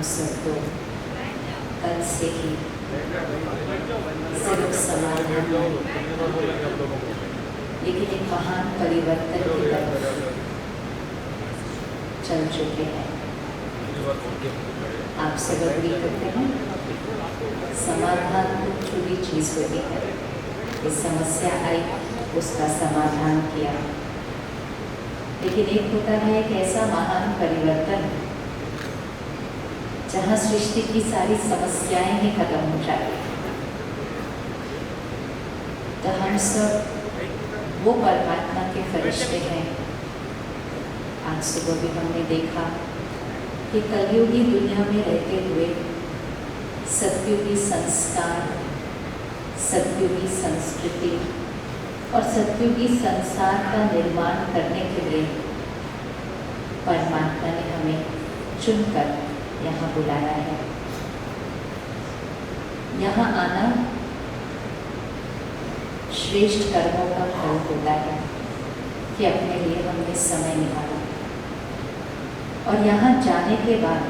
सब तो कल से ही सिर्फ समाधान लेकिन एक महान परिवर्तन की तरफ चल चुके हैं। आप सब अग्री करते हैं समाधान तो छुरी चीज होती है। इस समस्या आई, उसका समाधान किया, लेकिन एक होता है एक ऐसा महान परिवर्तन जहाँ सृष्टि की सारी समस्याएं ही खत्म हो जाती हैं। तो हम सब वो परमात्मा के फरिश्ते हैं। आज सुबह भी हमने देखा कि कलयुगी दुनिया में रहते हुए सतयुगी संस्कार, सतयुगी संस्कृति और सतयुगी संसार का निर्माण करने के लिए परमात्मा ने हमें चुनकर यहाँ बुलाया है। यहाँ आना श्रेष्ठ कर्मों का फल होता है कि अपने लिए हमने समय निकाला, और यहाँ जाने के बाद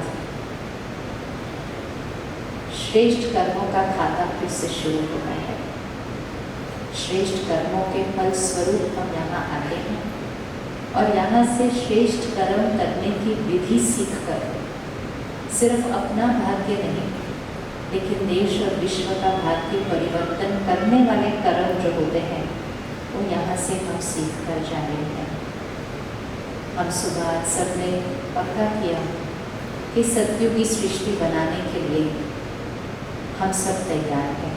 श्रेष्ठ कर्मों का खाता फिर से शुरू होता है। श्रेष्ठ कर्मों के फल स्वरूप हम यहाँ आते हैं और यहाँ से श्रेष्ठ कर्म करने की विधि सीखकर सिर्फ अपना भाग्य नहीं लेकिन देश और विश्व का भाग्य परिवर्तन करने वाले कर्म जो होते हैं वो यहाँ से हम सीख कर जाने हैं। हम सुबह आज सबने पक्का किया कि सतयुगी सृष्टि बनाने के लिए हम सब तैयार हैं।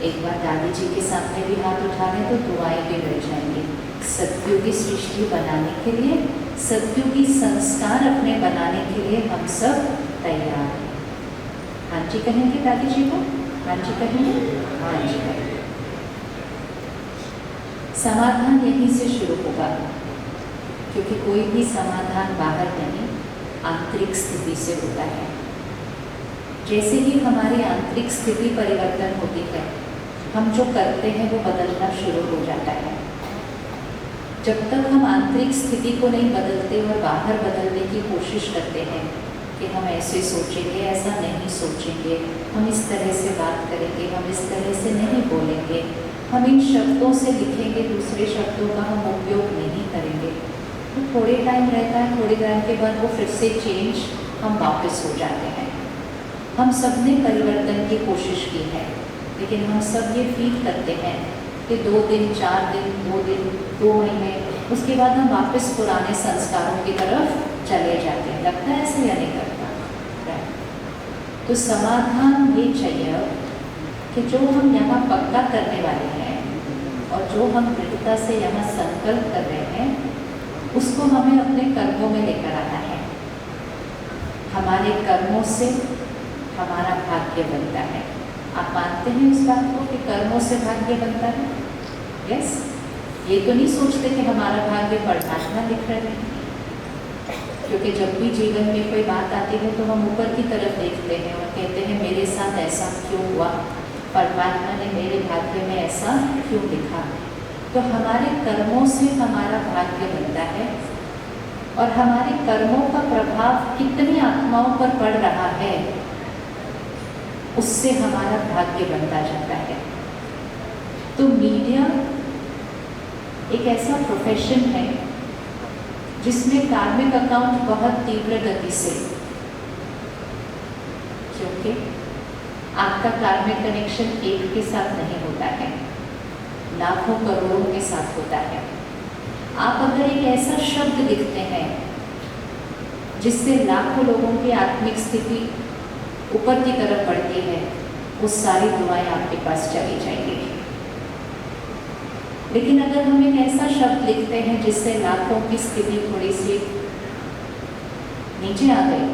एक बार दादी जी के सामने भी हाथ उठाने तो दुआएं भी मिल जाएंगी। सतयुगी सृष्टि बनाने के लिए, सतयुगी संस्कार अपने बनाने के लिए हम सब तैयार हैं। हाँ जी कहेंगे दादी जी को? हाँ जी कहेंगे? हाँ जी कहेंगे। समाधान यहीं से शुरू होगा, क्योंकि कोई भी समाधान बाहर नहीं, आंतरिक स्थिति से होता है। जैसे ही हमारी आंतरिक स्थिति परिवर्तन होती है, हम जो करते हैं वो बदलना शुरू हो जाता है। जब तक हम आंतरिक स्थिति को नहीं बदलते और बाहर बदलने की कोशिश करते हैं कि हम ऐसे सोचेंगे, ऐसा नहीं सोचेंगे, हम इस तरह से बात करेंगे, हम इस तरह से नहीं बोलेंगे, हम इन शब्दों से लिखेंगे, दूसरे शब्दों का हम उपयोग नहीं करेंगे, तो थोड़े टाइम रहता है, थोड़ी टाइम के बाद वो फिर से चेंज हम वापस हो जाते हैं। हम सब ने परिवर्तन की कोशिश की है, लेकिन हम सब ये फील करते हैं कि 2 दिन, 4 दिन, 2 दिन, 2 महीने, उसके बाद हम वापस पुराने संस्कारों की तरफ चले जाते हैं। लगता है ऐसे या नहीं करता? तो समाधान ये चाहिए कि जो हम यहाँ पक्का करने वाले हैं और जो हम दृढ़ता से यहाँ संकल्प कर रहे हैं, उसको हमें अपने कर्मों में लेकर आना है। हमारे कर्मों से हमारा भाग्य बनता है। आप मानते हैं इस बात को कि कर्मों से भाग्य बनता है? यस। ये तो नहीं सोचते कि हमारा भाग्य परमात्मा लिख रहे हैं, क्योंकि जब भी जीवन में कोई बात आती है तो हम ऊपर की तरफ देखते हैं और कहते हैं मेरे साथ ऐसा क्यों हुआ, परमात्मा ने मेरे भाग्य में ऐसा क्यों लिखा। तो हमारे कर्मों से हमारा भाग्य बनता है, और हमारे कर्मों का प्रभाव कितनी आत्माओं पर पड़ रहा है उससे हमारा भाग्य बनता जाता है। तो मीडिया एक ऐसा प्रोफेशन है जिसमें कार्मिक अकाउंट बहुत तीव्र गति से, क्योंकि आपका कार्मिक कनेक्शन एक के साथ नहीं होता है, लाखों करोड़ों के साथ होता है। आप अगर एक ऐसा शब्द लिखते हैं जिससे लाखों लोगों की आत्मिक स्थिति ऊपर की तरफ बढ़ती है, वो सारी दुआएं आपके पास चली जाएंगी। लेकिन अगर हम एक ऐसा शब्द लिखते हैं जिससे लाखों की स्थिति थोड़ी सी नीचे आ गई,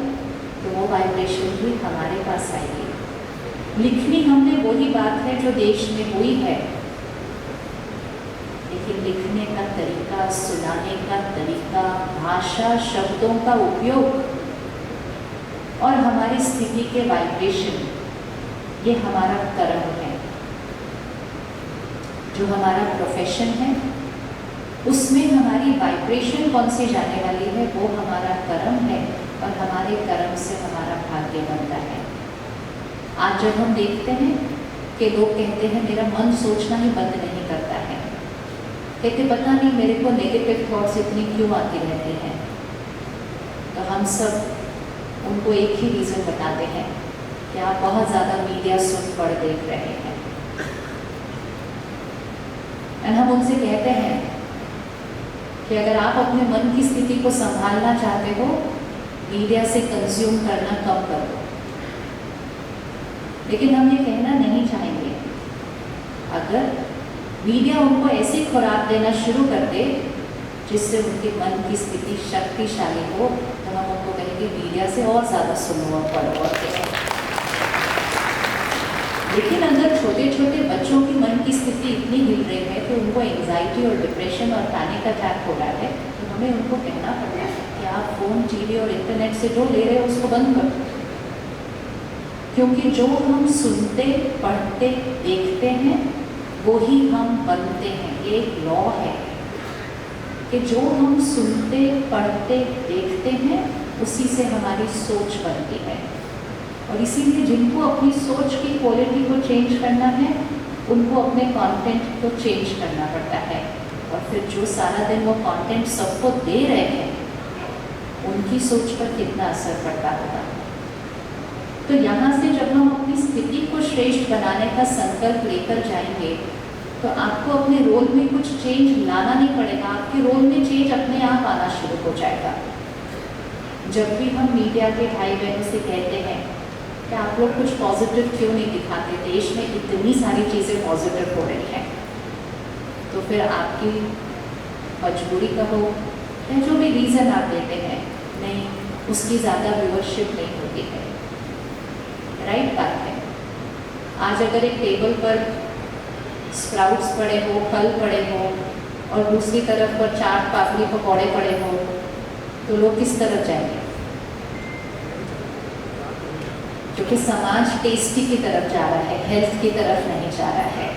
तो वो वाइब्रेशन भी हमारे पास आएगी। लिखनी हमने वही बात है जो देश में हुई है, लेकिन लिखने का तरीका, सुनाने का तरीका, भाषा, शब्दों का उपयोग और हमारी स्थिति के वाइब्रेशन, ये हमारा कर्म है। जो हमारा प्रोफेशन है उसमें हमारी वाइब्रेशन कौन सी जाने वाली है, वो हमारा कर्म है, और हमारे कर्म से हमारा भाग्य बनता है। आज जब हम देखते हैं कि लोग कहते हैं मेरा मन सोचना ही बंद नहीं करता है, कहते पता नहीं मेरे को नेगेटिव थॉट्स इतनी क्यों आती रहती हैं, तो हम सब उनको एक ही रीज़न बताते हैं कि आप बहुत ज़्यादा मीडिया सुन पढ़ देख रहे हैं। और हम उनसे कहते हैं कि अगर आप अपने मन की स्थिति को संभालना चाहते हो, मीडिया से कंज्यूम करना कम कर दो। लेकिन हम ये कहना नहीं चाहेंगे, अगर मीडिया उनको ऐसी खुराक देना शुरू कर दे जिससे उनके मन की स्थिति शक्तिशाली हो, तो हम उनको कहेंगे मीडिया से और ज़्यादा सुनो और पढ़ो और देखो। लेकिन अगर छोटे छोटे बच्चों की मन की स्थिति इतनी हिल रही है कि उनको एंजाइटी और डिप्रेशन और पैनिक अटैक हो रहा है, तो हमें उनको कहना पड़ता है कि आप फ़ोन, टीवी और इंटरनेट से जो ले रहे हो उसको बंद कर दो। क्योंकि जो हम सुनते, पढ़ते, देखते हैं वो ही हम बनते हैं। ये एक लॉ है कि जो हम सुनते, पढ़ते, देखते हैं उसी से हमारी सोच बनती है। और इसीलिए जिनको अपनी सोच की क्वालिटी को चेंज करना है, उनको अपने कंटेंट को चेंज करना पड़ता है। और फिर जो सारा दिन वो कंटेंट सबको दे रहे हैं, उनकी सोच पर कितना असर पड़ता होगा। तो यहाँ से जब हम अपनी स्थिति को श्रेष्ठ बनाने का संकल्प लेकर जाएंगे, तो आपको अपने रोल में कुछ चेंज लाना नहीं पड़ेगा, आपके रोल में चेंज अपने आप आना शुरू हो जाएगा। जब भी हम मीडिया के भाई बहनों से कहते हैं कि आप लोग कुछ पॉजिटिव क्यों नहीं दिखाते, देश में इतनी सारी चीज़ें पॉजिटिव हो रही हैं, तो फिर आपकी मजबूरी का हो या जो भी रीज़न आप देते हैं, नहीं उसकी ज़्यादा व्यूअरशिप नहीं होती है। राइट बात है। आज अगर एक टेबल पर स्प्राउट्स पड़े हो, फल पड़े हो और दूसरी तरफ पर चाट, पापड़ी, पकौड़े पड़े हो, तो लोग किस तरफ जाएंगे? क्योंकि समाज टेस्टी की तरफ जा रहा है, हेल्थ की तरफ नहीं जा रहा है।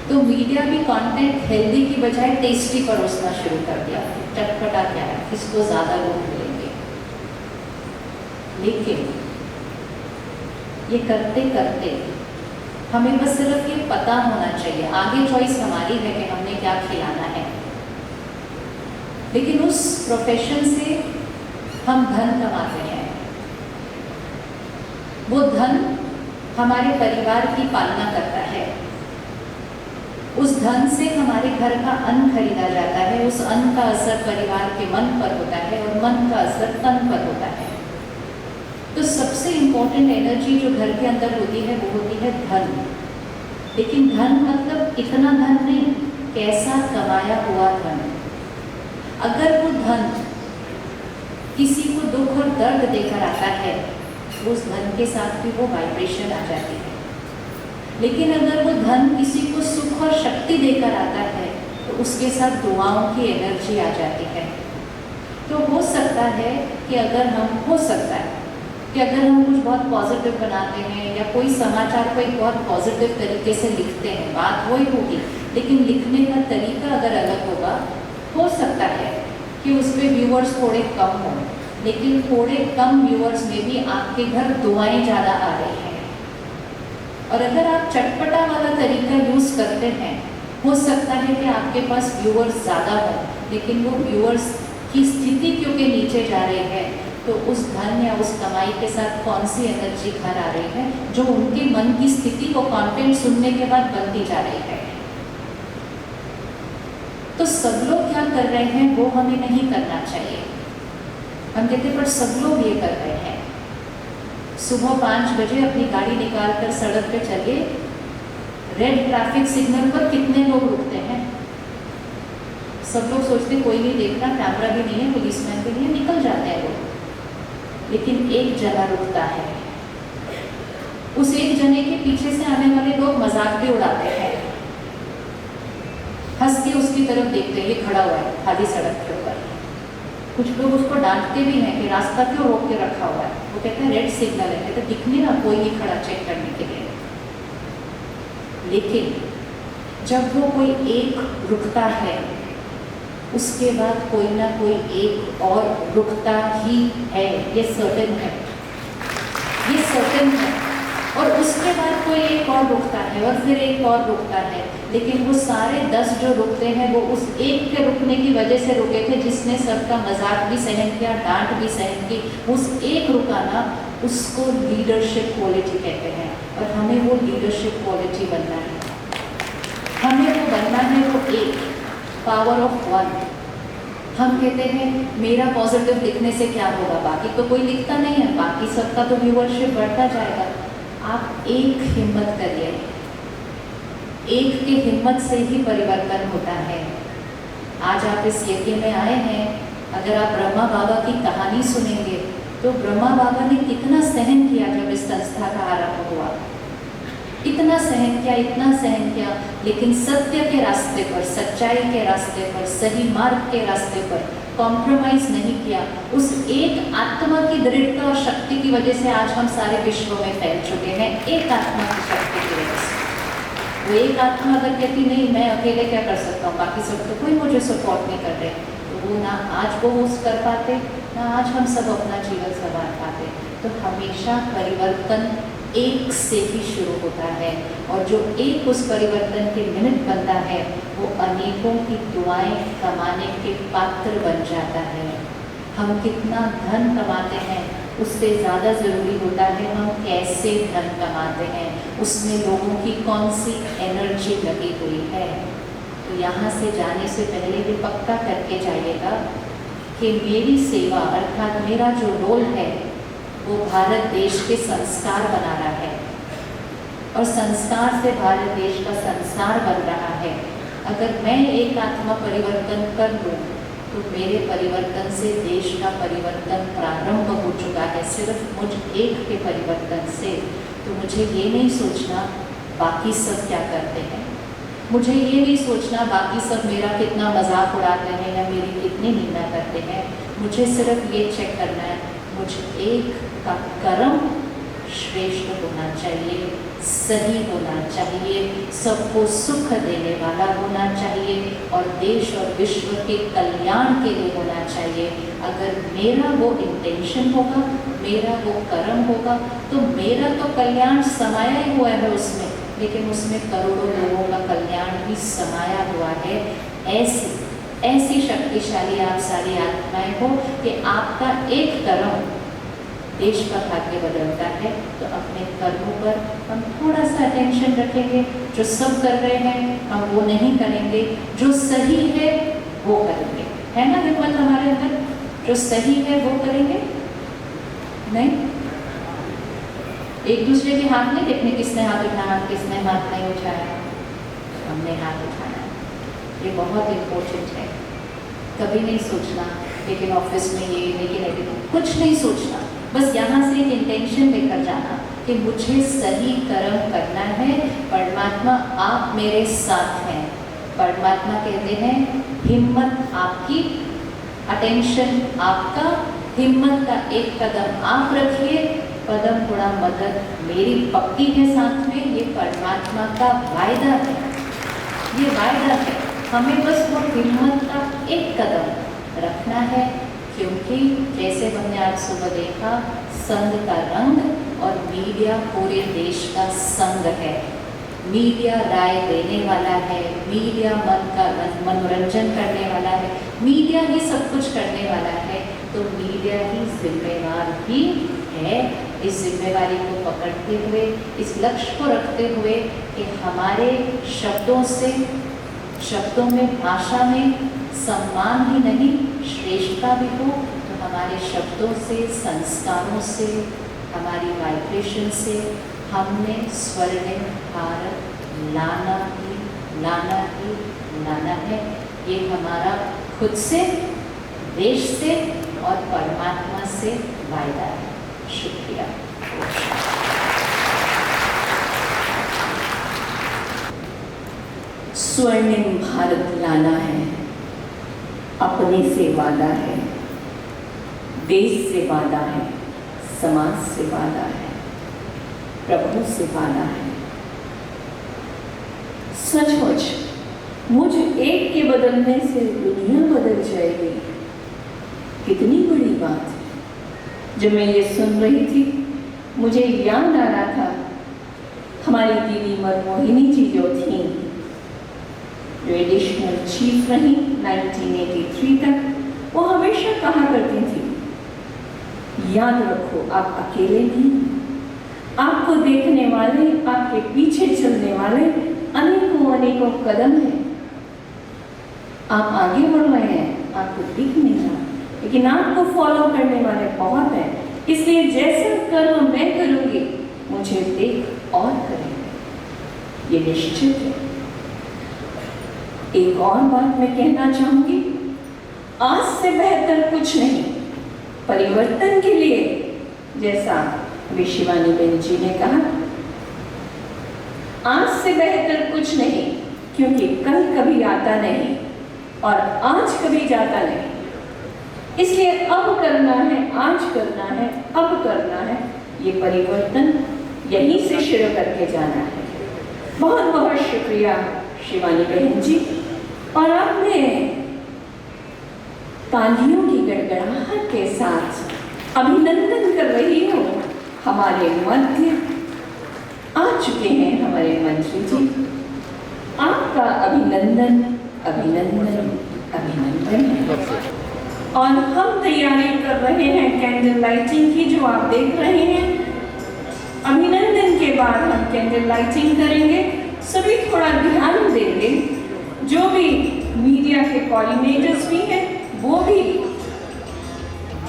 तो मीडिया भी कंटेंट हेल्दी की बजाय टेस्टी परोसना शुरू कर दिया। चटपटा क्या है, किसको ज़्यादा लोग मिलेंगे। लेकिन ये करते करते हमें बस सिर्फ ये पता होना चाहिए, आगे चॉइस हमारी है कि हमने क्या खिलाना है। लेकिन उस प्रोफेशन से हम धन कमाते हैं, वो धन हमारे परिवार की पालना करता है, उस धन से हमारे घर का अन्न खरीदा जाता है, उस अन्न का असर परिवार के मन पर होता है और मन का असर तन पर होता है। तो सबसे इम्पोर्टेंट एनर्जी जो घर के अंदर होती है वो होती है धन। लेकिन धन मतलब इतना धन नहीं, कैसा कमाया हुआ धन। अगर वो धन किसी को दुख और दर्द देकर आता है, उस धन के साथ भी वो वाइब्रेशन आ जाती है। लेकिन अगर वो धन किसी को सुख और शक्ति देकर आता है, तो उसके साथ दुआओं की एनर्जी आ जाती है। तो हो सकता है कि अगर हम कुछ बहुत पॉजिटिव बनाते हैं या कोई समाचार को एक बहुत पॉजिटिव तरीके से लिखते हैं, बात वही होगी, लेकिन लिखने का तरीका अगर अलग होगा, हो सकता है कि उस पर व्यूअर्स थोड़े कम हों, लेकिन थोड़े कम व्यूअर्स में भी आपके घर दुआएं ज़्यादा आ रही हैं। और अगर आप चटपटा वाला तरीका यूज़ करते हैं, हो सकता है कि आपके पास व्यूअर्स ज़्यादा हो, लेकिन वो व्यूअर्स की स्थिति क्योंकि नीचे जा रही है, तो उस धन या उस कमाई के साथ कौन सी एनर्जी घर आ रही है जो उनके मन की स्थिति को कंटेंट सुनने के बाद बनती जा रही है। तो सब लोग क्या कर रहे हैं वो हमें नहीं करना चाहिए। हम कहते पर सब लोग ये कर रहे हैं। सुबह 5 बजे अपनी गाड़ी निकाल कर सड़क पे चलिए, रेड ट्रैफिक सिग्नल पर कितने लोग रुकते हैं। सब लोग सोचते कोई नहीं देख रहा, कैमरा भी नहीं है, पुलिसमैन भी नहीं है, निकल जाते हैं लोग। लेकिन एक जना रुकता है, उस एक जने के पीछे से आने वाले लोग मजाक भी उड़ाते हैं, हंस के उसकी तरफ देखते हैं, ये खड़ा हुआ है खाली सड़क के ऊपर। कुछ लोग उसको डांटते भी हैं कि रास्ता क्यों रोक के रखा हुआ है। वो कहते हैं रेड सिग्नल है, कहते दिखने ना कोई नहीं खड़ा चेक करने के लिए। लेकिन जब वो कोई एक रुकता है, उसके बाद कोई ना कोई एक और रुकता ही है, ये सर्टेन है, ये सर्टेन है। और उसके बाद कोई एक और रुकता है और फिर एक और रुकता है, लेकिन वो सारे 10 जो रुकते हैं वो उस एक के रुकने की वजह से रुके थे, जिसने सबका मजाक भी सहन किया, डांट भी सहन की। उस एक रुकाना, उसको लीडरशिप क्वालिटी कहते हैं। और हमें वो लीडरशिप क्वालिटी बनना है, हमें वो बनना है, वो एक पावर ऑफ वन। हम कहते हैं मेरा पॉजिटिव लिखने से क्या होगा, बाकी तो कोई लिखता नहीं है, बाकी सबका तो व्यूअरशिप बढ़ता जाएगा। आप एक हिम्मत करिए, एक की हिम्मत से ही परिवर्तन होता है। आज आप इस यज्ञ में आए हैं, अगर आप ब्रह्मा बाबा की कहानी सुनेंगे तो ब्रह्मा बाबा ने कितना सहन किया जब इस संस्था का आरंभ हुआ, इतना सहन किया, इतना सहन किया, लेकिन सत्य के रास्ते पर, सच्चाई के रास्ते पर, सही मार्ग के रास्ते पर कॉम्प्रोमाइज नहीं किया। उस एक आत्मा की दृढ़ता और शक्ति की वजह से आज हम सारे विश्व में फैल चुके हैं, एक आत्मा की शक्ति की वजह से। वो एक आत्मा अगर कहती नहीं मैं अकेले क्या कर सकता हूँ, बाकी सब तो कोई मुझे सपोर्ट नहीं कर रहे, तो वो ना आज वो उस कर पाते, ना आज हम सब अपना जीवन संवार पाते। तो हमेशा परिवर्तन एक से ही शुरू होता है, और जो एक उस परिवर्तन के निमित्त बनता है वो अनेकों की दुआएं कमाने के पात्र बन जाता है। हम कितना धन कमाते हैं उससे ज़्यादा ज़रूरी होता है हम कैसे धन कमाते हैं, उसमें लोगों की कौन सी एनर्जी लगी हुई है। तो यहाँ से जाने से पहले ये पक्का करके जाइएगा कि मेरी सेवा अर्थात मेरा जो रोल है वो भारत देश के संस्कार बना रहा है, और संस्कार से भारत देश का संसार बन रहा है। अगर मैं एक आत्मा परिवर्तन कर लूँ तो मेरे परिवर्तन से देश का परिवर्तन प्रारंभ हो चुका है, सिर्फ मुझ एक के परिवर्तन से। तो मुझे ये नहीं सोचना बाकी सब क्या करते हैं, मुझे ये नहीं सोचना बाकी सब मेरा कितना मजाक उड़ाते हैं या मेरी कितनी निंदा करते हैं। मुझे सिर्फ ये चेक करना है मुझ एक का कर्म श्रेष्ठ होना चाहिए, सही होना चाहिए, सबको सुख देने वाला होना चाहिए और देश और विश्व के कल्याण के लिए होना चाहिए। अगर मेरा वो इंटेंशन होगा, मेरा वो कर्म होगा, तो मेरा तो कल्याण समाया ही हुआ है उसमें, लेकिन उसमें करोड़ों लोगों का कल्याण भी समाया हुआ है। ऐसी शक्तिशाली आप सारी आत्माएं हो कि आपका एक कर्म देश का भाग्य बदलता है। तो अपने कर्मों पर हम थोड़ा सा अटेंशन रखेंगे, जो सब कर रहे हैं हम वो नहीं करेंगे, जो सही है वो करेंगे, है ना हिम्मत हमारे अंदर, जो सही है वो करेंगे। नहीं, एक दूसरे के हाथ नहीं देखने किसने हाथ उठाया किसने हाथ नहीं उठाया, हमने हाथ उठाना, ये बहुत इम्पोर्टेंट है। कभी नहीं सोचना लेकिन ऑफिस में ये, लेकिन कुछ नहीं सोचना, बस यहाँ से एक इंटेंशन लेकर जाना कि मुझे सही कर्म करना है, परमात्मा आप मेरे साथ हैं। परमात्मा कहते हैं हिम्मत आपकी, अटेंशन आपका, हिम्मत का एक कदम आप रखिए, पदम थोड़ा मदद मेरी पक्की है साथ में। ये परमात्मा का वायदा है, ये वायदा है, हमें बस वो हिम्मत का एक कदम रखना है। क्योंकि जैसे हमने आज सुबह देखा, संघ का रंग और मीडिया पूरे देश का संग है। मीडिया राय देने वाला है, मीडिया मन का मनोरंजन करने वाला है, मीडिया ही सब कुछ करने वाला है। तो मीडिया ही जिम्मेवार भी है। इस जिम्मेवारी को पकड़ते हुए, इस लक्ष्य को रखते हुए कि हमारे शब्दों से, शब्दों में, भाषा में सम्मान ही नहीं श्रेष्ठता भी हो, तो हमारे शब्दों से, संस्कारों से, हमारी वाइब्रेशन से हमने स्वर्णिम भारत लाना है। ये हमारा खुद से, देश से और परमात्मा से वायदा है। शुक्रिया। स्वर्णिम भारत लाना है, अपने से वादा है, देश से वादा है, समाज से वादा है, प्रभु से वादा है। सचमुच मुझ एक के बदलने से दुनिया बदल जाएगी, कितनी बड़ी बात है। जब मैं ये सुन रही थी मुझे याद आ रहा था हमारी दीदी मनमोहिनी जी जो थी, जो एडिशनल चीफ रही 1983 तक, वो हमेशा कहा करती थी, याद रखो आप अकेले नहीं, आपको देखने वाले, आपके पीछे चलने वाले अनेकों अनेकों कदम हैं। आप आगे बढ़ रहे हैं, आपको दिख नहीं रहा, लेकिन आपको फॉलो करने वाले बहुत हैं। इसलिए जैसा कर्म मैं करूंगी मुझे देख और करेंगे, ये निश्चित है। एक और बात मैं कहना चाहूंगी, आज से बेहतर कुछ नहीं। परिवर्तन के लिए, जैसा अभी शिवानी बहन जी ने कहा, आज से बेहतर कुछ नहीं, क्योंकि कल कभी आता नहीं और आज कभी जाता नहीं। इसलिए अब करना है, आज करना है, अब करना है। ये परिवर्तन यहीं से शुरू करके जाना है। बहुत बहुत शुक्रिया शिवानी बहन जी। और अब मैं तालियों की गड़गड़ाहट के साथ अभिनंदन कर रही हूँ। हमारे मध्य आ चुके हैं हमारे मंत्री जी। आपका अभिनंदन अभिनंदन अभिनंदन है। और हम तैयारी कर रहे हैं कैंडल लाइटिंग की, जो आप देख रहे हैं। अभिनंदन के बाद हम कैंडल लाइटिंग करेंगे। सभी थोड़ा ध्यान देंगे, जो भी मीडिया के कोऑर्डिनेटर्स भी हैं वो भी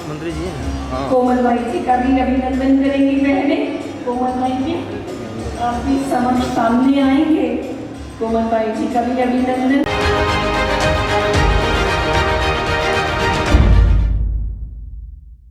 मंत्री जी हाँ। कोमल भाई जी का भी अभिनंदन करेंगी। पहले कोमल भाई जी आप भी समझ सामने आएंगे। कोमल भाई जी का भी अभिनंदन।